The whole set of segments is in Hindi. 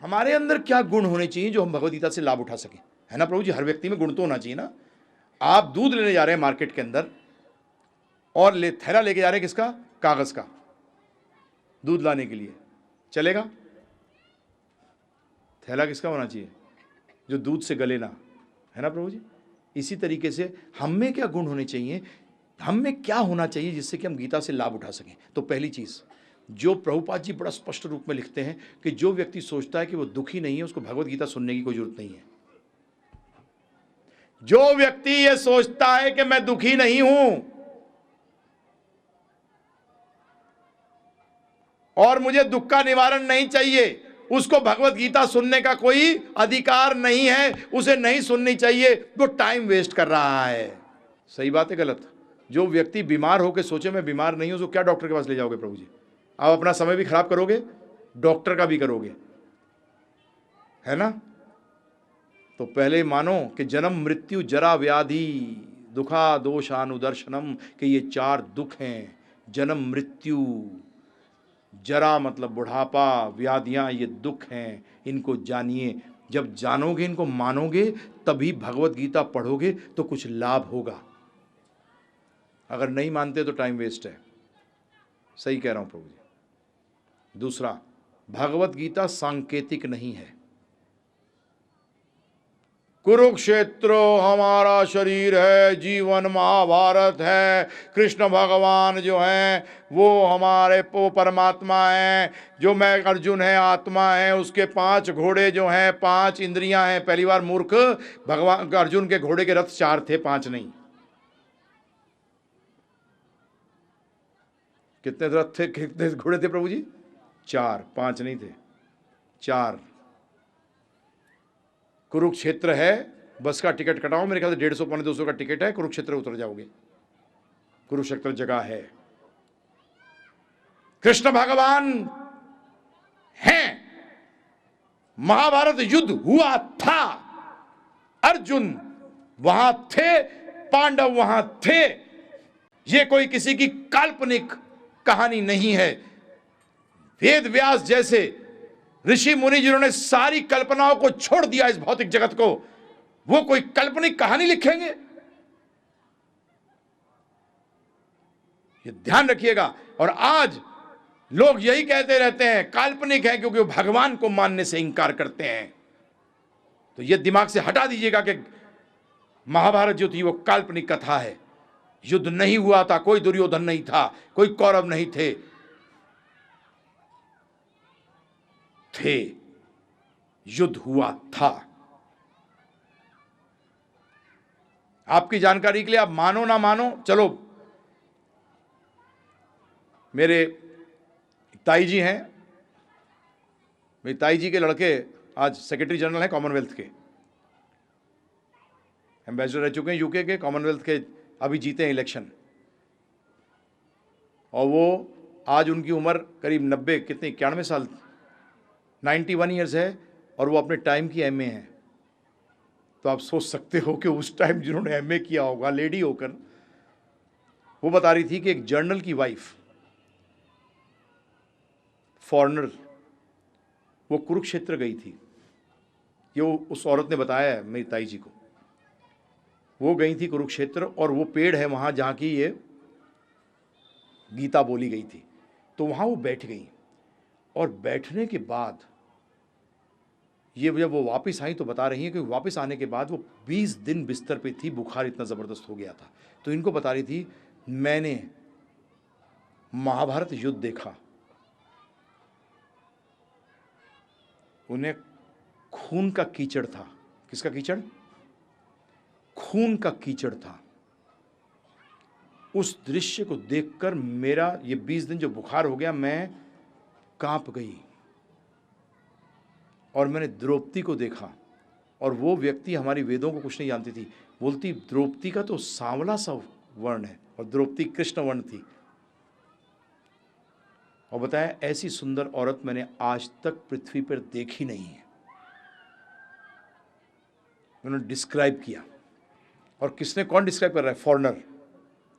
हमारे अंदर क्या गुण होने चाहिए जो हम भगवद गीता से लाभ उठा सकें, है ना प्रभु जी। हर व्यक्ति में गुण तो होना चाहिए ना। आप दूध लेने जा रहे हैं मार्केट के अंदर और थैला लेके जा रहे हैं किसका, कागज का, दूध लाने के लिए, चलेगा? थैला किसका होना चाहिए, जो दूध से गले ना, है ना प्रभु जी। इसी तरीके से हम में क्या गुण होने चाहिए, हम में क्या होना चाहिए जिससे कि हम गीता से लाभ उठा सकें। तो पहली चीज जो प्रभुपाद जी बड़ा स्पष्ट रूप में लिखते हैं कि जो व्यक्ति सोचता है कि वो दुखी नहीं है उसको भगवत गीता सुनने की कोई जरूरत नहीं है। जो व्यक्ति ये सोचता है कि मैं दुखी नहीं हूं और मुझे दुख का निवारण नहीं चाहिए, उसको भगवत गीता सुनने का कोई अधिकार नहीं है, उसे नहीं सुननी चाहिए, वो टाइम वेस्ट कर रहा है। सही बात है गलत? जो व्यक्ति बीमार होकर सोचे मैं बीमार नहीं हूं, उसको क्या डॉक्टर के पास ले जाओगे प्रभु जी? आप अपना समय भी खराब करोगे, डॉक्टर का भी करोगे, है ना। तो पहले मानो कि जन्म मृत्यु जरा व्याधि दुखा दोषानुदर्शनम, कि ये 4 दुख हैं, जन्म मृत्यु, जरा मतलब बुढ़ापा, व्याधियां ये दुख हैं, इनको जानिए। जब जानोगे, इनको मानोगे, तभी भगवत गीता पढ़ोगे तो कुछ लाभ होगा। अगर नहीं मानते तो टाइम वेस्ट है। सही कह रहा हूं प्रभु जी। दूसरा, भगवत गीता सांकेतिक नहीं है। कुरुक्षेत्र हमारा शरीर है, जीवन महाभारत है, कृष्ण भगवान जो हैं वो हमारे परमात्मा हैं, जो मैं अर्जुन है आत्मा है, उसके 5 घोड़े जो हैं, 5 इंद्रियां हैं। पहली बार मूर्ख, भगवान अर्जुन के घोड़े के रथ 4 थे, 5 नहीं। कितने रथ थे, कितने घोड़े थे प्रभु जी? 4, 5 नहीं थे, 4। कुरुक्षेत्र है, बस का टिकट कटाओ, मेरे ख्याल से 150 पौने 200 का टिकट है, कुरुक्षेत्र उतर जाओगे। कुरुक्षेत्र जगह है, कृष्ण भगवान हैं, महाभारत युद्ध हुआ था, अर्जुन वहां थे, पांडव वहां थे। ये कोई किसी की काल्पनिक कहानी नहीं है। वेद व्यास जैसे ऋषि मुनि जिन्होंने सारी कल्पनाओं को छोड़ दिया इस भौतिक जगत को, वो कोई काल्पनिक कहानी लिखेंगे? ये ध्यान रखिएगा। और आज लोग यही कहते रहते हैं काल्पनिक है, क्योंकि वो भगवान को मानने से इंकार करते हैं। तो ये दिमाग से हटा दीजिएगा कि महाभारत जो थी वो काल्पनिक कथा है। युद्ध नहीं हुआ था, कोई दुर्योधन नहीं था, कोई कौरव नहीं थे, युद्ध हुआ था। आपकी जानकारी के लिए, आप मानो ना मानो, चलो, मेरे ताई जी हैं, मेरी ताई जी के लड़के आज सेक्रेटरी जनरल हैं कॉमनवेल्थ के, एम्बेसडर रह चुके हैं यूके के, कॉमनवेल्थ के अभी जीते हैं इलेक्शन। और वो आज उनकी उम्र करीब 90 कितनी 91 साल 91 ईयर्स है, और वो अपने टाइम की एमए है। तो आप सोच सकते हो कि उस टाइम जिन्होंने एमए किया होगा, लेडी होकर, वो बता रही थी कि एक जर्नल की वाइफ, फॉरेनर, वो कुरुक्षेत्र गई थी। ये उस औरत ने बताया है मेरी ताई जी को। वो गई थी कुरुक्षेत्र, और वो पेड़ है वहाँ जहाँ की ये गीता बोली गई थी। तो वहाँ वो बैठ गई, और बैठने के बाद ये जब वो वापस आई तो बता रही है कि वापस आने के बाद वो 20 दिन बिस्तर पे थी, बुखार इतना ज़बरदस्त हो गया था। तो इनको बता रही थी, मैंने महाभारत युद्ध देखा, उन्हें खून का कीचड़ था। किसका कीचड़? खून का कीचड़ था। उस दृश्य को देखकर मेरा ये 20 दिन जो बुखार हो गया, मैं कांप गई। और मैंने द्रौपदी को देखा, और वो व्यक्ति हमारी वेदों को कुछ नहीं जानती थी, बोलती द्रौपदी का तो सांवला सा वर्ण है, और द्रौपदी कृष्ण वर्ण थी। और बताया ऐसी सुंदर औरत मैंने आज तक पृथ्वी पर देखी नहीं है। उन्होंने डिस्क्राइब किया, और किसने, कौन डिस्क्राइब कर रहा है? फॉरेनर,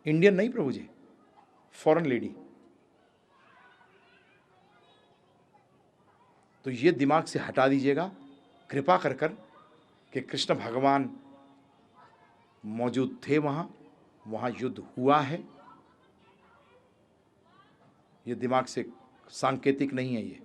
इंडियन नहीं प्रभु जी, फॉरेन लेडी। तो ये दिमाग से हटा दीजिएगा कृपा कर कर कि कृष्ण भगवान मौजूद थे वहाँ युद्ध हुआ है। ये दिमाग से सांकेतिक नहीं है ये।